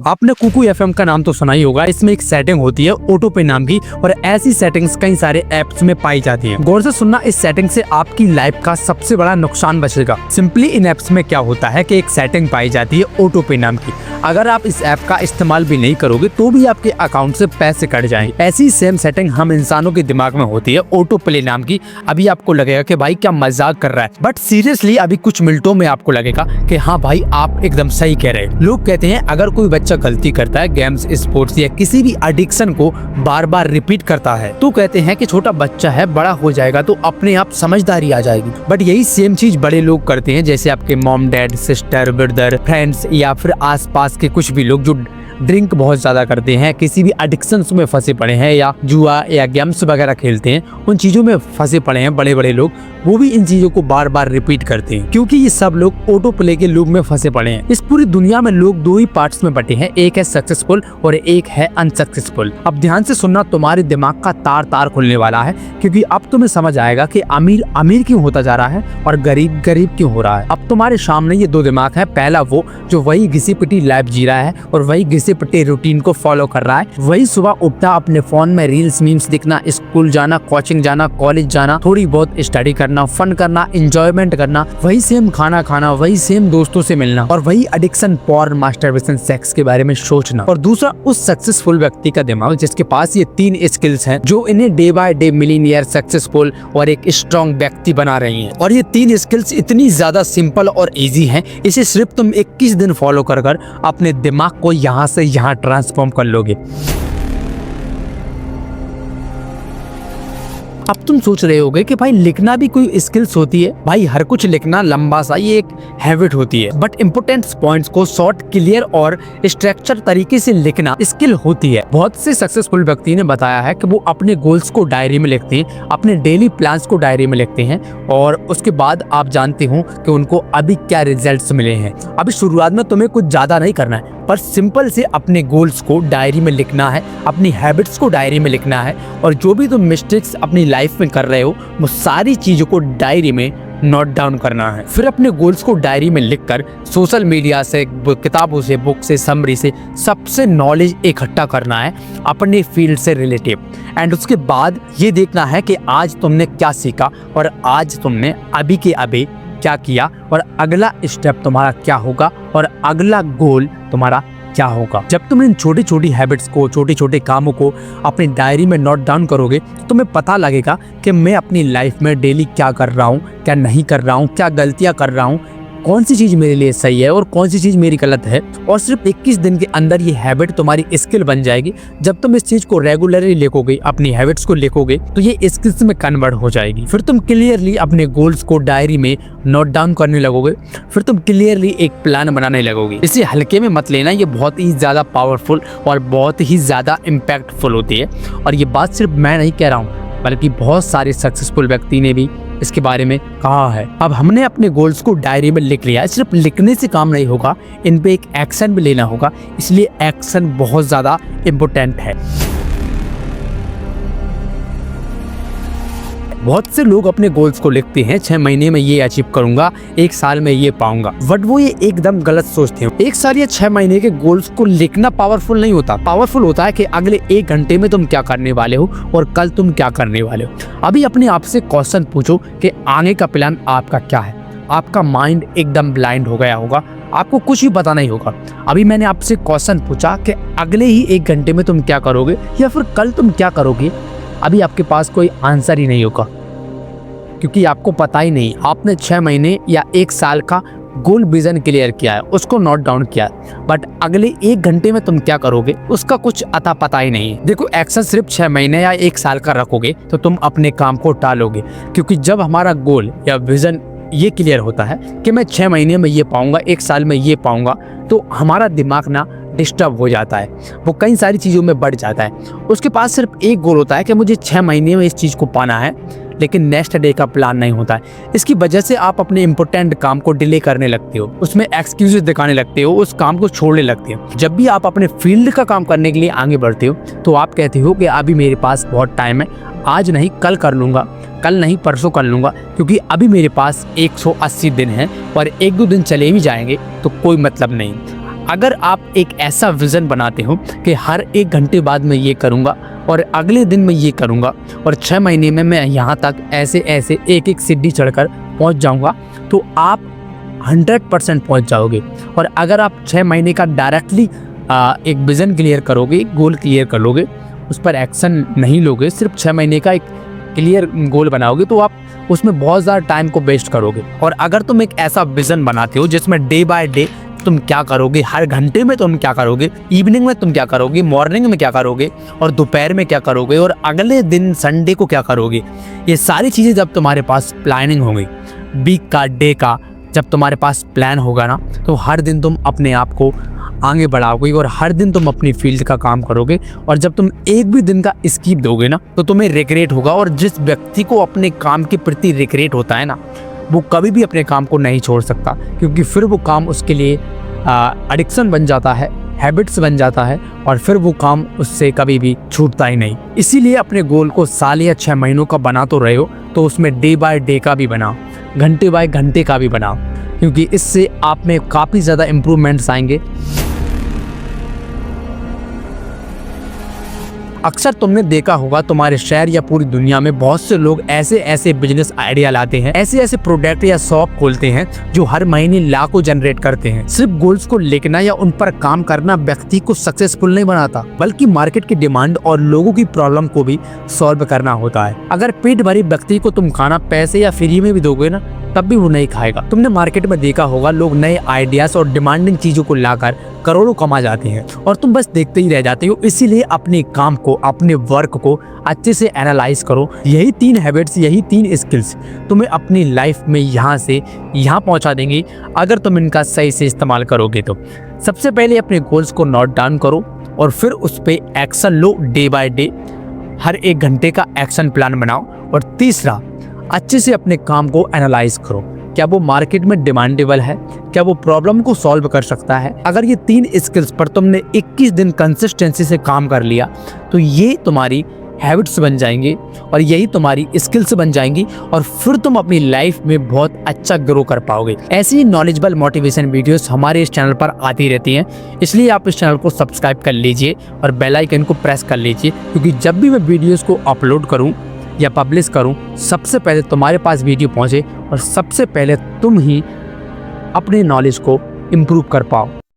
आपने कुकू एफएम का नाम तो सुना ही होगा। इसमें एक सेटिंग होती है ऑटो पे नाम की, और ऐसी सेटिंग्स कई सारे ऐप्स में पाई जाती हैं। गौर से सुनना, इस सेटिंग से आपकी लाइफ का सबसे बड़ा नुकसान बचेगा। सिंपली इन ऐप्स में क्या होता है कि एक सेटिंग पाई जाती है ऑटो पे नाम की। अगर आप इस ऐप का इस्तेमाल भी नहीं करोगे तो भी आपके अकाउंट से पैसे कट जाएंगे। ऐसी सेम सेटिंग हम इंसानों के दिमाग में होती है ऑटो प्ले नाम की। अभी आपको लगेगा कि भाई क्या मजाक कर रहा है, बट सीरियसली अभी कुछ मिनटों में आपको लगेगा कि हाँ भाई आप एकदम सही कह रहे हैं। लोग कहते हैं अगर कोई बच्चा गलती करता है, गेम्स, स्पोर्ट्स या किसी भी एडिक्शन को बार बार रिपीट करता है, तो कहते हैं कि छोटा बच्चा है, बड़ा हो जाएगा तो अपने आप समझदारी आ जाएगी। बट यही सेम चीज बड़े लोग करते हैं, जैसे आपके mom, dad, sister, brother, friends या फिर आसपास के कुछ भी लोग जो ड्रिंक बहुत ज्यादा करते हैं, किसी भी एडिक्शंस में फंसे पड़े हैं या जुआ या गेम्स वगैरह खेलते हैं, उन चीजों में फंसे पड़े हैं बड़े बड़े लोग, वो भी इन चीजों को बार बार रिपीट करते हैं क्योंकि ये सब लोग ऑटो प्ले के लूप में फंसे पड़े हैं। इस पूरी दुनिया में लोग दो ही पार्ट्स में बटे हैं, एक है सक्सेसफुल और एक है अनसक्सेसफुल। अब ध्यान से सुनना, तुम्हारे दिमाग का तार तार खुलने वाला है क्योंकि अब तुम्हें समझ आएगा कि अमीर अमीर क्यों होता जा रहा है और गरीब गरीब क्यों हो रहा है। अब तुम्हारे सामने ये दो दिमाग है, पहला वो जो वही घिसी पिटी लाइफ जी रहा है और वही घिसी पिटी रूटीन को फॉलो कर रहा है, वही सुबह उठता अपने फोन में रील्स, मीम्स देखना, स्कूल जाना, कोचिंग जाना, कॉलेज जाना, थोड़ी बहुत स्टडी करना, फन करना, एंजॉयमेंट करना, वही सेम खाना खाना, वही सेम दोस्तों से मिलना और वही एडिक्शन, पॉर्न, मास्टरबेशन, सेक्स के बारे में सोचना। और दूसरा उस सक्सेसफुल व्यक्ति का दिमाग जिसके पास ये तीन स्किल्स हैं जो इन्हें day by day millionaire, successful और एक स्ट्रॉन्ग व्यक्ति बना रही हैं। और ये तीन स्किल्स इतनी ज्यादा सिंपल और इजी हैं, इसे सिर्फ तुम 21 दिन फॉलो कर अपने दिमाग को यहाँ से यहाँ ट्रांसफॉर्म कर लोगे। अब तुम सोच रहे होगे कि भाई लिखना भी कोई स्किल्स होती है। भाई हर कुछ लिखना लंबा सा ये एक हैबिट होती है, बट इंपोर्टेंट पॉइंट्स को शॉर्ट, क्लियर और स्ट्रक्चर तरीके से लिखना स्किल होती है। बहुत से सक्सेसफुल व्यक्ति ने बताया है कि वो अपने गोल्स को डायरी में लिखते हैं, अपने डेली प्लान्स को डायरी में लिखते हैं और उसके बाद आप जानते हो कि उनको अभी क्या रिजल्ट्स मिले हैं। अभी शुरुआत में तुम्हें कुछ ज्यादा नहीं करना है, पर सिंपल से अपने गोल्स को डायरी में लिखना है, अपनी हैबिट्स को डायरी में लिखना है और जो भी तुम मिस्टेक्स अपनी लाइफ में कर रहे हो वो सारी चीजों को डायरी में नोट डाउन करना है। फिर अपने गोल्स को डायरी में लिखकर सोशल मीडिया से, किताबों से, बुक से, समरी से सबसे नॉलेज इकट्ठा करना है अपने फील्ड से रिलेटिव। एंड उसके बाद ये देखना है कि आज तुमने क्या सीखा और आज तुमने अभी के अभी क्या किया और अगला स्टेप तुम्हारा क्या होगा और अगला गोल तुम्हारा क्या होगा। जब तुम इन छोटी छोटी हैबिट्स को, छोटे छोटे कामों को अपनी डायरी में नोट डाउन करोगे तो तुम्हें पता लगेगा कि मैं अपनी लाइफ में डेली क्या कर रहा हूँ, क्या नहीं कर रहा हूँ, क्या गलतियाँ कर रहा हूँ, कौन सी चीज मेरे लिए सही है और कौन सी चीज मेरी गलत है। और सिर्फ 21 दिन के अंदर ये हैबिट तुम्हारी स्किल बन जाएगी। जब तुम इस चीज को रेगुलरली लिखोगे, अपनी हैबिट्स को लिखोगे, तो ये स्किल्स में कन्वर्ट हो जाएगी। फिर तुम क्लियरली अपने गोल्स को डायरी में नोट डाउन करने लगोगे, फिर तुम क्लियरली एक प्लान बनाने लगोगे। इसे हल्के में मत लेना, ये बहुत ही ज्यादा पावरफुल और बहुत ही ज्यादा इम्पैक्टफुल होती है। और ये बात सिर्फ मैं नहीं कह रहा हूँ, बल्कि बहुत सारे सक्सेसफुल व्यक्ति ने भी इसके बारे में कहा है। अब हमने अपने गोल्स को डायरी में लिख लिया, सिर्फ लिखने से काम नहीं होगा, इन पे एक एक्शन भी लेना होगा, इसलिए एक्शन बहुत ज्यादा इम्पोर्टेंट है। बहुत से लोग अपने गोल्स को लिखते हैं, 6 महीने में ये अचीव करूंगा, 1 साल में ये पाऊंगा, बट वो ये एकदम गलत सोचते हैं। 1 साल या 6 महीने के गोल्स को लिखना पावरफुल नहीं होता। पावरफुल होता है कि अगले 1 घंटे में तुम क्या करने वाले हो और कल तुम क्या करने वाले हो। अभी अपने आप से क्वेश्चन पूछो कि आगे का प्लान आपका क्या है। आपका माइंड एकदम ब्लाइंड हो गया होगा, आपको कुछ भी पता नहीं होगा। अभी मैंने आपसे क्वेश्चन पूछा कि अगले ही 1 घंटे में तुम क्या करोगे या फिर कल तुम क्या करोगे। अभी आपके पास कोई आंसर ही नहीं होगा क्योंकि आपको पता ही नहीं। आपने 6 महीने या 1 साल का गोल विजन क्लियर किया है, उसको नोट डाउन किया, बट अगले 1 घंटे में तुम क्या करोगे उसका कुछ अता पता ही नहीं है। देखो, एक्शन सिर्फ 6 महीने या 1 साल का रखोगे तो तुम अपने काम को टालोगे, क्योंकि जब हमारा गोल या विजन ये क्लियर होता है कि मैं 6 महीने में ये पाऊंगा, 1 साल में ये पाऊंगा, तो हमारा दिमाग ना डिस्टर्ब हो जाता है, वो कई सारी चीज़ों में बढ़ जाता है। उसके पास सिर्फ एक गोल होता है कि मुझे 6 महीने में इस चीज़ को पाना है, लेकिन नेक्स्ट डे का प्लान नहीं होता है। इसकी वजह से आप अपने इंपॉर्टेंट काम को डिले करने लगते हो, उसमें एक्सक्यूजेस दिखाने लगते हो, उस काम को छोड़ने लगते हो। जब भी आप अपने फील्ड का काम करने के लिए आगे बढ़ते हो तो आप कहते हो कि अभी मेरे पास बहुत टाइम है, आज नहीं कल कर लूँगा, कल नहीं परसों कर लूँगा, क्योंकि अभी मेरे पास 180 दिन है और 1-2 दिन चले भी जाएंगे तो कोई मतलब नहीं। अगर आप एक ऐसा विजन बनाते हो कि हर 1 घंटे बाद मैं ये करूँगा और अगले दिन मैं ये करूँगा और 6 महीने में मैं यहाँ तक ऐसे ऐसे एक सीढ़ी चढ़कर पहुँच जाऊँगा, तो आप 100% पहुँच जाओगे। और अगर आप 6 महीने का डायरेक्टली एक विज़न क्लियर करोगे, गोल क्लियर कर लोगे, उस पर एक्शन नहीं लोगे, सिर्फ 6 महीने का एक क्लियर गोल बनाओगे, तो आप उसमें बहुत ज़्यादा टाइम को वेस्ट करोगे। और अगर तुम एक ऐसा विज़न बनाते हो जिसमें डे बाय डे तुम क्या करोगे, हर घंटे में तुम क्या करोगे, इवनिंग में तुम क्या करोगे, मॉर्निंग में क्या करोगे और दोपहर में क्या करोगे और अगले दिन संडे को क्या करोगे, ये सारी चीज़ें जब तुम्हारे पास प्लानिंग होंगी, वीक का, डे का, जब तुम्हारे पास प्लान होगा ना, तो हर दिन तुम अपने आप को आगे बढ़ाओगे और हर दिन तुम अपनी फील्ड का काम करोगे। और जब तुम एक भी दिन का स्किप दोगे ना, तो तुम्हें रिग्रेट होगा। और जिस व्यक्ति को अपने काम के प्रति रिग्रेट होता है ना, वो कभी भी अपने काम को नहीं छोड़ सकता, क्योंकि फिर वो काम उसके लिए एडिक्शन बन जाता है, हैबिट्स बन जाता है और फिर वो काम उससे कभी भी छूटता ही नहीं। इसीलिए अपने गोल को साल या 6 महीनों का बना तो रहे हो, तो उसमें डे बाय डे का भी बनाओ, घंटे बाय घंटे का भी बनाओ, क्योंकि इससे आप में काफ़ी ज़्यादा इम्प्रूवमेंट्स आएंगे। अक्सर तुमने देखा होगा तुम्हारे शहर या पूरी दुनिया में बहुत से लोग ऐसे ऐसे बिजनेस आइडिया लाते हैं, ऐसे ऐसे प्रोडक्ट या शॉप खोलते हैं जो हर महीने लाखों जनरेट करते हैं। सिर्फ गोल्स को लिखना या उन पर काम करना व्यक्ति को सक्सेसफुल नहीं बनाता, बल्कि मार्केट की डिमांड और लोगों की प्रॉब्लम को भी सॉल्व करना होता है। अगर पेट भरी व्यक्ति को तुम खाना पैसे या फ्री में भी दोगे ना, तब भी वो नहीं खाएगा। तुमने मार्केट में देखा होगा, लोग नए आइडियाज और डिमांडिंग चीजों को लाकर करोड़ों कमा जाते हैं और तुम बस देखते ही रह जाते हो। इसीलिए अपने काम को, अपने वर्क को अच्छे से एनालाइज करो। यही 3 हैबिट्स, यही 3 स्किल्स तुम्हें अपनी लाइफ में यहाँ से यहाँ पहुँचा देंगी, अगर तुम इनका सही से इस्तेमाल करोगे तो। सबसे पहले अपने गोल्स को नोट डाउन करो और फिर उस पर एक्शन लो। डे बाय डे हर 1 घंटे का एक्शन प्लान बनाओ। और तीसरा, अच्छे से अपने काम को एनालाइज करो, क्या वो मार्केट में डिमांडेबल है, क्या वो प्रॉब्लम को सॉल्व कर सकता है। अगर ये 3 स्किल्स पर तुमने 21 दिन कंसिस्टेंसी से काम कर लिया, तो ये तुम्हारी हैबिट्स बन जाएंगी और यही तुम्हारी स्किल्स बन जाएंगी और फिर तुम अपनी लाइफ में बहुत अच्छा ग्रो कर पाओगे। ऐसी ही नॉलेजेबल मोटिवेशन वीडियोस हमारे इस चैनल पर आती रहती हैं, इसलिए आप इस चैनल को सब्सक्राइब कर लीजिए और बेल आइकन को प्रेस कर लीजिए, क्योंकि जब भी मैं वीडियोस को अपलोड करूं या पब्लिश करूं, सबसे पहले तुम्हारे पास वीडियो पहुंचे और सबसे पहले तुम ही अपने नॉलेज को इम्प्रूव कर पाओ।